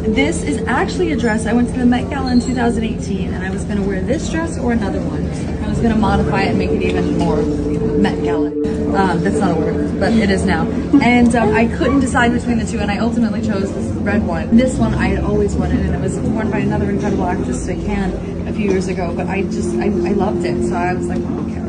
This is actually a dress. I went to the Met Gala in 2018 and I was gonna wear this dress or another one. I was gonna modify it and make it even more Met Gala. That's not a word, but it is now. And I couldn't decide between the two and I ultimately chose this red one. This one I had always wanted and it was worn by another incredible actress, Subpoena, a few years ago, but I loved it. So I was like, okay,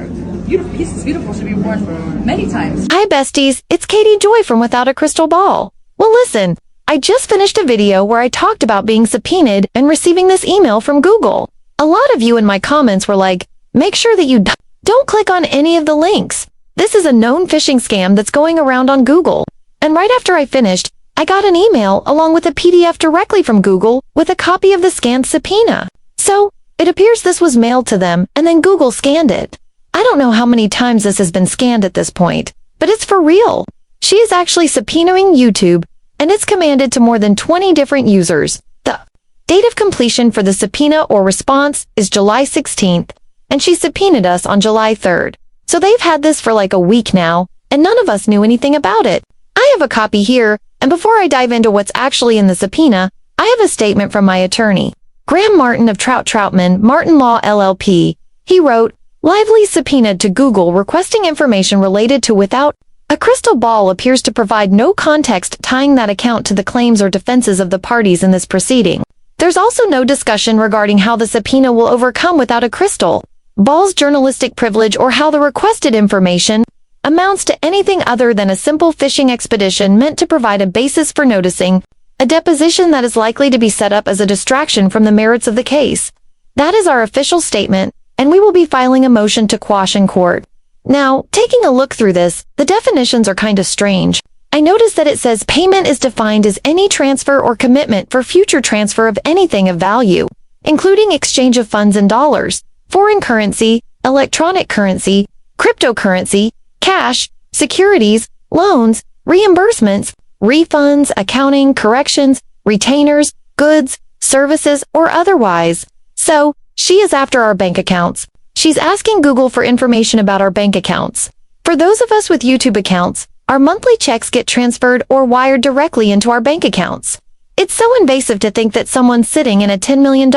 beautiful piece, is beautiful, should be worn many times. Hi besties, it's Katie Joy from Without a Crystal Ball. Well listen, I just finished a video where I talked about being subpoenaed and receiving this email from Google. A lot of you in my comments were like, make sure that you don't click on any of the links. This is a known phishing scam that's going around on Google. And right after I finished, I got an email along with a PDF directly from Google with a copy of the scanned subpoena. So, it appears this was mailed to them and then Google scanned it. I don't know how many times this has been scanned at this point, but it's for real. She is actually subpoenaing YouTube, and it's commanded to more than 20 different users. The date of completion for the subpoena or response is July 16th, and she subpoenaed us on July 3rd. So they've had this for like a week now, and none of us knew anything about it. I have a copy here, and before I dive into what's actually in the subpoena, I have a statement from my attorney, Graham Martin of Troutman, Martin Law LLP. He wrote, Lively subpoenaed to Google requesting information related to Without a Crystal Ball appears to provide no context tying that account to the claims or defenses of the parties in this proceeding. There's also no discussion regarding how the subpoena will overcome Without a Crystal Ball's journalistic privilege or how the requested information amounts to anything other than a simple phishing expedition meant to provide a basis for noticing a deposition that is likely to be set up as a distraction from the merits of the case. That is our official statement, and we will be filing a motion to quash in court. Now, taking a look through this, the definitions are kind of strange. I noticed that it says payment is defined as any transfer or commitment for future transfer of anything of value, including exchange of funds in dollars, foreign currency, electronic currency, cryptocurrency, cash, securities, loans, reimbursements, refunds, accounting, corrections, retainers, goods, services, or otherwise. So, she is after our bank accounts. She's asking Google for information about our bank accounts. For those of us with YouTube accounts, our monthly checks get transferred or wired directly into our bank accounts. It's so invasive to think that someone sitting in a $10 million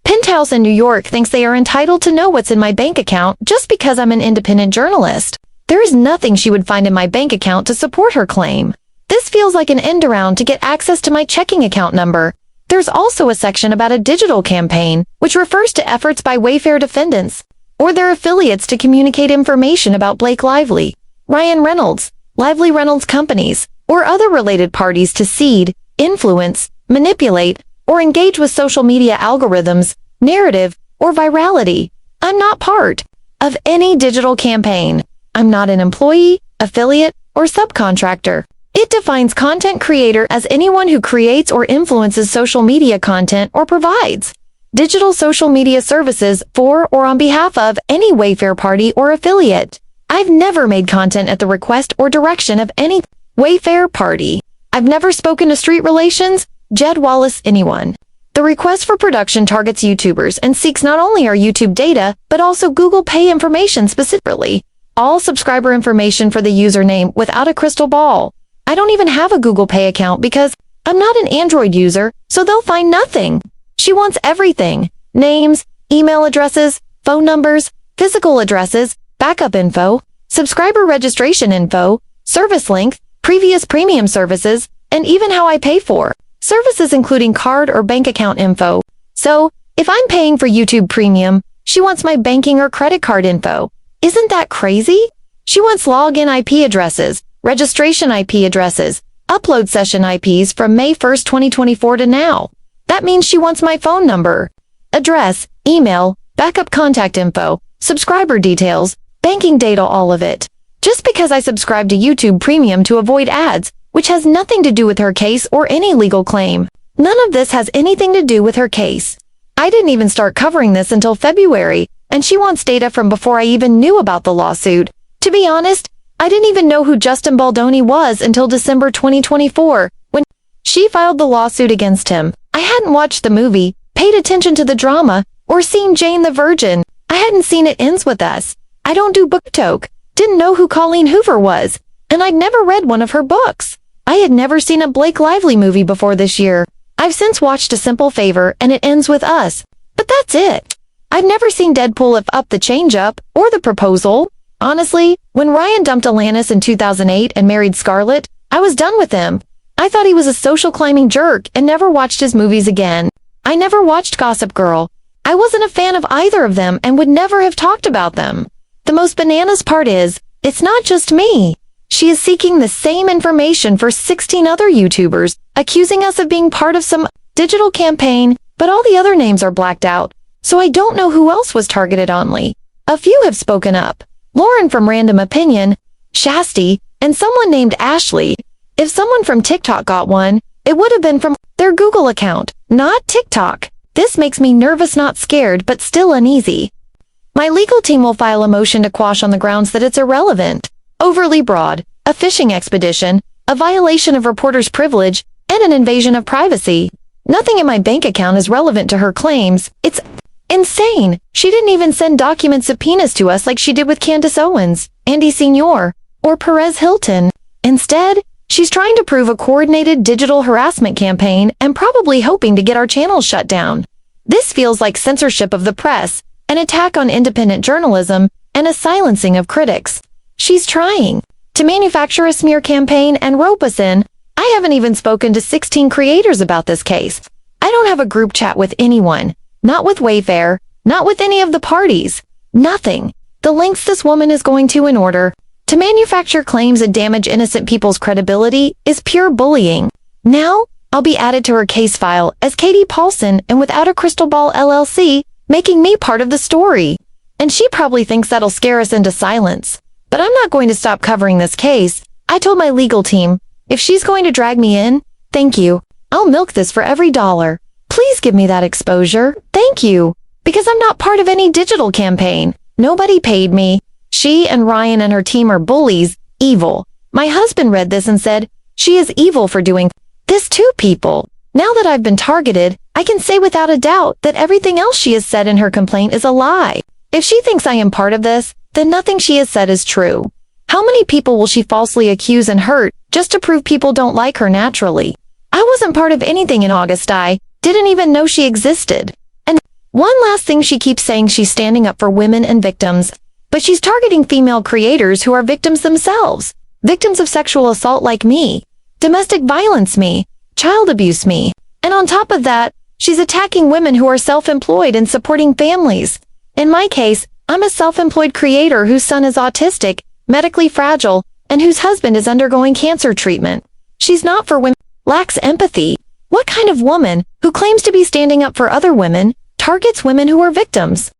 penthouse in New York thinks they are entitled to know what's in my bank account just because I'm an independent journalist. There is nothing she would find in my bank account to support her claim. This feels like an end around to get access to my checking account number. There's also a section about a digital campaign, which refers to efforts by Wayfair defendants or their affiliates to communicate information about Blake Lively, Ryan Reynolds, Lively Reynolds companies, or other related parties to seed, influence, manipulate, or engage with social media algorithms, narrative, or virality. I'm not part of any digital campaign. I'm not an employee, affiliate, or subcontractor. It defines content creator as anyone who creates or influences social media content or provides digital social media services for or on behalf of any Wayfair party or affiliate. I've never made content at the request or direction of any Wayfair party. I've never spoken to Street Relations, Jed Wallace, anyone. The request for production targets YouTubers and seeks not only our YouTube data, but also Google Pay information specifically. All subscriber information for the username Without a Crystal Ball. I don't even have a Google Pay account because I'm not an Android user, so they'll find nothing. She wants everything. Names, email addresses, phone numbers, physical addresses, backup info, subscriber registration info, service length, previous premium services, and even how I pay for services including card or bank account info. So, if I'm paying for YouTube Premium, she wants my banking or credit card info. Isn't that crazy? She wants login IP addresses, registration IP addresses, upload session IPs from May 1st, 2024 to now. That means she wants my phone number, address, email, backup contact info, subscriber details, banking data, all of it. Just because I subscribe to YouTube Premium to avoid ads, which has nothing to do with her case or any legal claim. None of this has anything to do with her case. I didn't even start covering this until February, and she wants data from before I even knew about the lawsuit. To be honest, I didn't even know who Justin Baldoni was until December 2024, when she filed the lawsuit against him. I hadn't watched the movie, paid attention to the drama, or seen Jane the Virgin. I hadn't seen It Ends With Us. I don't do BookTok, didn't know who Colleen Hoover was, and I'd never read one of her books. I had never seen a Blake Lively movie before this year. I've since watched A Simple Favor and it ends with us. But that's it. I've never seen Deadpool if Up the Change Up or The Proposal. Honestly, when Ryan dumped Alanis in 2008 and married Scarlett, I was done with him. I thought he was a social climbing jerk and never watched his movies again. I never watched Gossip Girl. I wasn't a fan of either of them and would never have talked about them. The most bananas part is, it's not just me. She is seeking the same information for 16 other YouTubers, accusing us of being part of some digital campaign, but all the other names are blacked out, so I don't know who else was targeted only. A few have spoken up. Lauren from Random Opinion, Shasti, and someone named Ashley. If someone from TikTok got one, it would have been from their Google account, not TikTok. This makes me nervous, not scared, but still uneasy. My legal team will file a motion to quash on the grounds that it's irrelevant, overly broad, a phishing expedition, a violation of reporter's privilege, and an invasion of privacy. Nothing in my bank account is relevant to her claims. It's insane. She didn't even send document subpoenas to us like she did with Candace Owens, Andy Senior, or Perez Hilton. Instead, she's trying to prove a coordinated digital harassment campaign and probably hoping to get our channels shut down. This feels like censorship of the press, an attack on independent journalism, and a silencing of critics. She's trying to manufacture a smear campaign and rope us in. I haven't even spoken to 16 creators about this case. I don't have a group chat with anyone. Not with Wayfair, not with any of the parties. Nothing. The lengths this woman is going to in order to manufacture claims and damage innocent people's credibility is pure bullying. Now, I'll be added to her case file as Katie Paulson and Without a Crystal Ball LLC, making me part of the story. And she probably thinks that'll scare us into silence. But I'm not going to stop covering this case. I told my legal team, if she's going to drag me in, thank you. I'll milk this for every dollar. Please give me that exposure. Thank you. Because I'm not part of any digital campaign. Nobody paid me. She and Ryan and her team are bullies, evil. My husband read this and said, she is evil for doing this to people. Now that I've been targeted, I can say without a doubt that everything else she has said in her complaint is a lie. If she thinks I am part of this, then nothing she has said is true. How many people will she falsely accuse and hurt just to prove people don't like her naturally? I wasn't part of anything in August. I didn't even know she existed. And one last thing, she keeps saying she's standing up for women and victims, but she's targeting female creators who are victims themselves. Victims of sexual assault like me, domestic violence me, child abuse me. And on top of that, she's attacking women who are self-employed and supporting families. In my case, I'm a self-employed creator whose son is autistic, medically fragile, and whose husband is undergoing cancer treatment. She's not for women, lacks empathy. What kind of woman, who claims to be standing up for other women, targets women who are victims?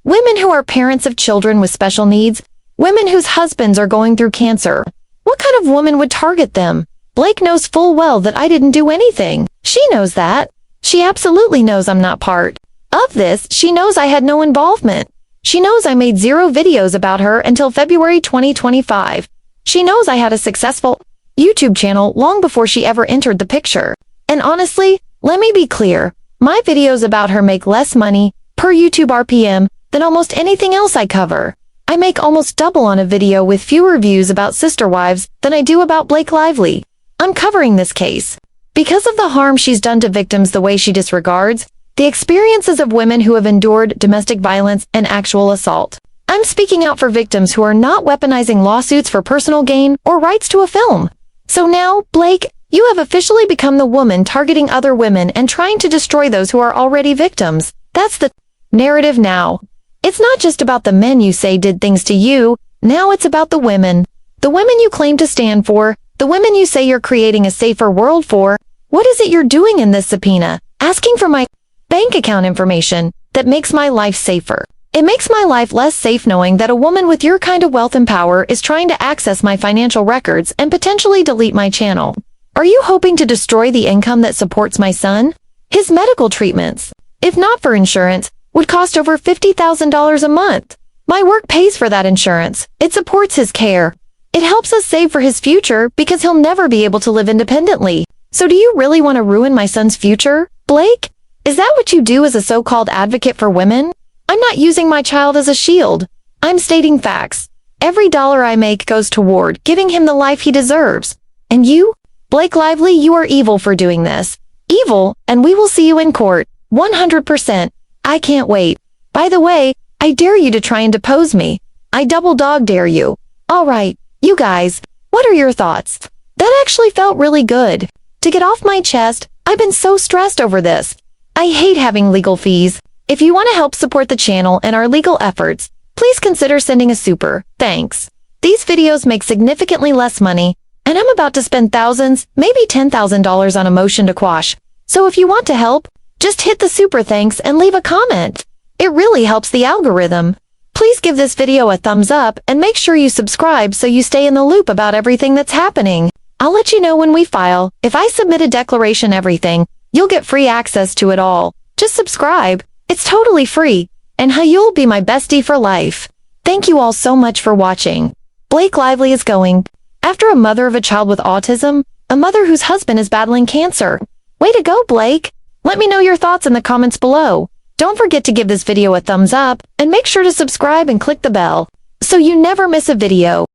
Women who are parents of children with special needs, women whose husbands are going through cancer. What kind of woman would target them? Blake knows full well that I didn't do anything. She knows that. She absolutely knows I'm not part of this. She knows I had no involvement. She knows I made 0 videos about her until February 2025. She knows I had a successful YouTube channel long before she ever entered the picture. And honestly, let me be clear, my videos about her make less money per YouTube RPM than almost anything else I cover. I make almost double on a video with fewer views about sister wives than I do about Blake Lively. I'm covering this case because of the harm she's done to victims, the way she disregards the experiences of women who have endured domestic violence and actual assault. I'm speaking out for victims who are not weaponizing lawsuits for personal gain or rights to a film. So now, Blake, you have officially become the woman targeting other women and trying to destroy those who are already victims. That's the narrative now. It's not just about the men you say did things to you. Now it's about the women. The women you claim to stand for, the women you say you're creating a safer world for. What is it you're doing in this subpoena? Asking for my bank account information that makes my life safer. It makes my life less safe knowing that a woman with your kind of wealth and power is trying to access my financial records and potentially delete my channel. Are you hoping to destroy the income that supports my son? His medical treatments, if not for insurance, would cost over $50,000 a month. My work pays for that insurance. It supports his care. It helps us save for his future because he'll never be able to live independently. So do you really want to ruin my son's future, Blake? Is that what you do as a so-called advocate for women? I'm not using my child as a shield. I'm stating facts. Every dollar I make goes toward giving him the life he deserves. And you, Blake Lively, you are evil for doing this. evil, and we will see you in court. 100%. I can't wait. By the way, I dare you to try and depose me. I double dog dare you. Alright, you guys, what are your thoughts? That actually felt really good. To get off my chest, I've been so stressed over this. I hate having legal fees. If you want to help support the channel and our legal efforts, please consider sending a super thanks. These videos make significantly less money, and I'm about to spend thousands, maybe $10,000 on a motion to quash. So if you want to help, just hit the super thanks and leave a comment. It really helps the algorithm. Please give this video a thumbs up and make sure you subscribe so you stay in the loop about everything that's happening. I'll let you know when we file. If I submit a declaration everything, you'll get free access to it all. Just subscribe. It's totally free. And you'll be my bestie for life. Thank you all so much for watching. Blake Lively is going. After a mother of a child with autism, a mother whose husband is battling cancer. Way to go, Blake. Let me know your thoughts in the comments below. Don't forget to give this video a thumbs up and make sure to subscribe and click the bell so you never miss a video.